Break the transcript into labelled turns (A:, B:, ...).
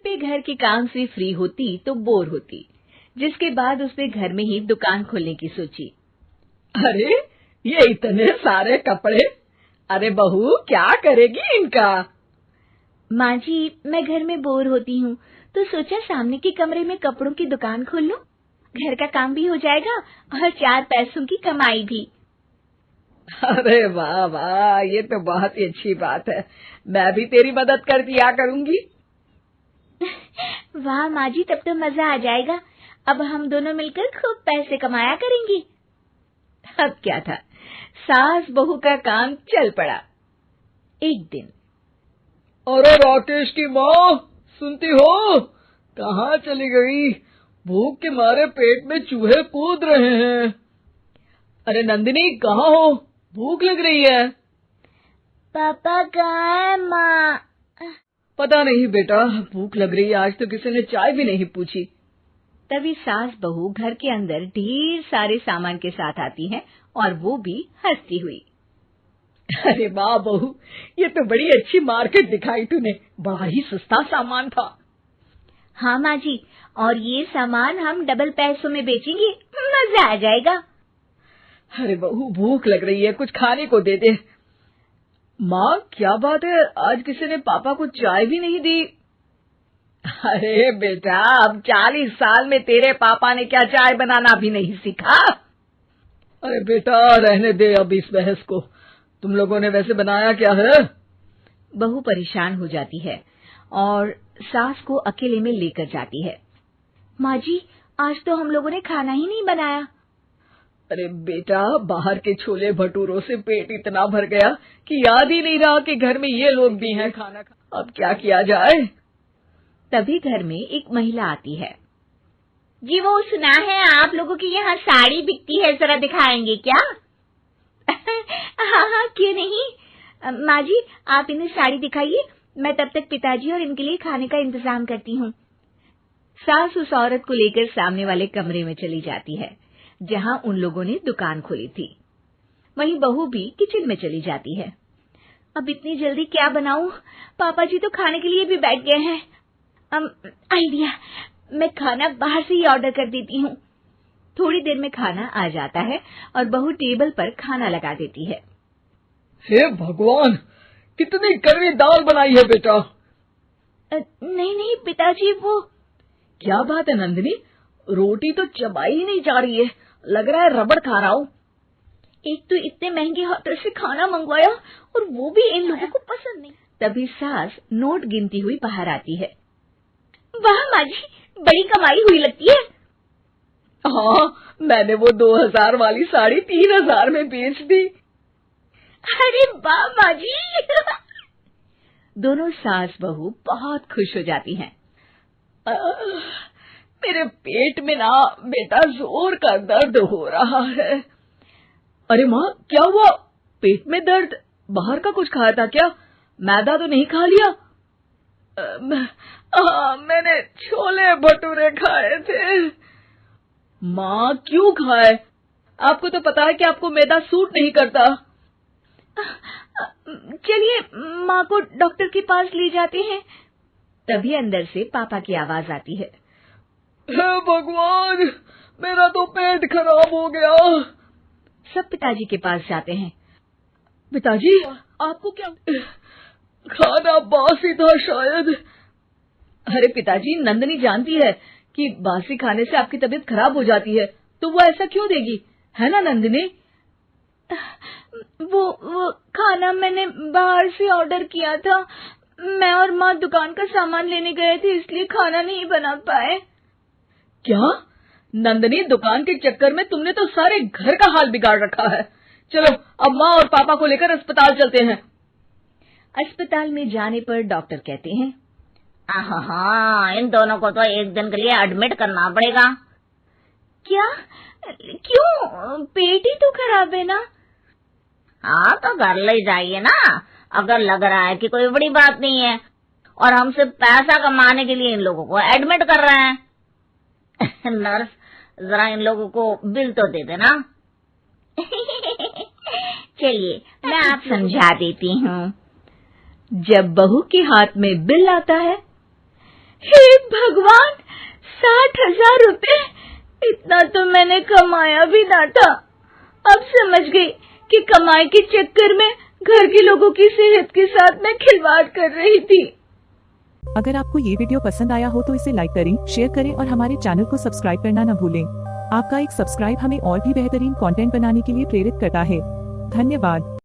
A: शिल्पी घर के काम से फ्री होती तो बोर होती, जिसके बाद उसने घर में ही दुकान खोलने की सोची।
B: अरे ये इतने सारे कपड़े, अरे बहू क्या करेगी इनका?
A: माँ जी, मैं घर में बोर होती हूँ तो सोचा सामने के कमरे में कपड़ों की दुकान खोल लूं। घर का काम भी हो जाएगा और 4 पैसों की कमाई भी।
B: अरे वाह वाह, ये तो बहुत ही अच्छी बात है। मैं भी तेरी मदद कर दिया करूंगी।
A: वाह माँ जी, तब तो मजा आ जाएगा। अब हम दोनों मिलकर खूब पैसे कमाया करेंगे। अब क्या था, सास बहू का काम चल पड़ा। एक दिन,
B: अरे राकेश की माँ, सुनती हो? कहाँ चली गई? भूख के मारे पेट में चूहे कूद रहे हैं। अरे नंदिनी, कहाँ हो? भूख लग रही है।
A: पापा कहाँ है माँ?
B: पता नहीं बेटा, भूख लग रही है। आज तो किसी ने चाय भी नहीं पूछी।
A: तभी सास बहू घर के अंदर ढेर सारे सामान के साथ आती हैं और वो भी हंसती हुई।
B: अरे वाह बहू, ये तो बड़ी अच्छी मार्केट दिखाई तूने। बड़ा ही सस्ता सामान था।
A: हाँ माँ जी, और ये सामान हम डबल पैसों में बेचेंगे, मजा आ जाएगा।
B: अरे बहू, भूख लग रही है, कुछ खाने को दे दे। माँ क्या बात है, आज किसी ने पापा को चाय भी नहीं दी? अरे बेटा, अब 40 साल में तेरे पापा ने क्या चाय बनाना भी नहीं सीखा? अरे बेटा रहने दे अब इस बहस को। तुम लोगों ने वैसे बनाया क्या है?
A: बहू परेशान हो जाती है और सास को अकेले में लेकर जाती है। माँ जी, आज तो हम लोगों ने खाना ही नहीं बनाया।
B: अरे बेटा, बाहर के छोले भटूरों से पेट इतना भर गया कि याद ही नहीं रहा कि घर में ये लोग भी हैं खाना खा। अब क्या किया जाए?
A: तभी घर में एक महिला आती है। जी, वो सुना है आप लोगों की यहाँ साड़ी बिकती है, जरा दिखाएंगे क्या? हाँ हाँ, क्यों नहीं। माँ जी, आप इन्हें साड़ी दिखाइए, मैं तब तक पिताजी और इनके लिए खाने का इंतजाम करती हूँ। सास उस औरत को लेकर सामने वाले कमरे में चली जाती है जहाँ उन लोगों ने दुकान खोली थी। वहीं बहू भी किचन में चली जाती है। अब इतनी जल्दी क्या बनाऊं? पापा जी तो खाने के लिए भी बैठ गए हैं। आइडिया, मैं खाना बाहर से ही ऑर्डर कर देती हूँ। थोड़ी देर में खाना आ जाता है और बहू टेबल पर खाना लगा देती है।
B: हे भगवान, कितनी कड़वी दाल बनाई है बेटा।
A: नहीं नहीं पिताजी, वो
B: क्या बात है नंदिनी, रोटी तो चबाई ही नहीं जा रही है, लग रहा है रबड़ खा रहा हूँ।
A: एक तो इतने महंगे होटल से खाना मंगवाया और वो भी इन लोगों को पसंद नहीं। तभी सास नोट गिनती हुई बाहर आती है। वाह माँ जी, बड़ी कमाई हुई लगती है।
B: हाँ, मैंने वो 2000 वाली साड़ी 3000 में बेच दी।
A: अरे वाह माँ जी। दोनों सास बहू बहुत खुश हो जाती हैं।
B: मेरे पेट में ना बेटा जोर का दर्द हो रहा है। अरे माँ, क्या हुआ? पेट में दर्द? बाहर का कुछ खाया था क्या? मैदा तो नहीं खा लिया? मैंने छोले भटूरे खाए थे। माँ क्यों खाए? आपको तो पता है कि आपको मैदा सूट नहीं करता।
A: चलिए माँ को डॉक्टर के पास ले जाते हैं। तभी अंदर से पापा की आवाज आती है।
B: हे भगवान, मेरा तो पेट खराब हो गया।
A: सब पिताजी के पास जाते हैं।
B: पिताजी, आपको क्या? खाना बासी था शायद। अरे पिताजी, नंदिनी जानती है कि बासी खाने से आपकी तबीयत खराब हो जाती है, तो वो ऐसा क्यों देगी, है ना नंदिनी?
A: वो खाना मैंने बाहर से ऑर्डर किया था। मैं और माँ दुकान का सामान लेने गए थे, इसलिए खाना नहीं बना पाए।
B: क्या नंदिनी, दुकान के चक्कर में तुमने तो सारे घर का हाल बिगाड़ रखा है। चलो अब माँ और पापा को लेकर अस्पताल चलते हैं।
A: अस्पताल में जाने पर डॉक्टर कहते हैं,
C: हाँ, इन दोनों को तो एक दिन के लिए एडमिट करना पड़ेगा।
A: क्या? क्यों? पेट ही तो खराब है ना।
C: हाँ, तो घर ले जाइए ना, अगर लग रहा है कि कोई बड़ी बात नहीं है। और हम सिर्फ पैसा कमाने के लिए इन लोगों को एडमिट कर रहे हैं। नर्स, जरा इन लोगों को बिल तो दे देना।
A: चलिए मैं आप समझा देती हूँ। जब बहू के हाथ में बिल आता है, हे भगवान, 60,000 रुपए! इतना तो मैंने कमाया भी ना था। अब समझ गई कि कमाई के चक्कर में घर के लोगों की सेहत के साथ मैं खिलवाड़ कर रही थी।
D: अगर आपको ये वीडियो पसंद आया हो तो इसे लाइक करें, शेयर करें और हमारे चैनल को सब्सक्राइब करना न भूलें। आपका एक सब्सक्राइब हमें और भी बेहतरीन कंटेंट बनाने के लिए प्रेरित करता है। धन्यवाद।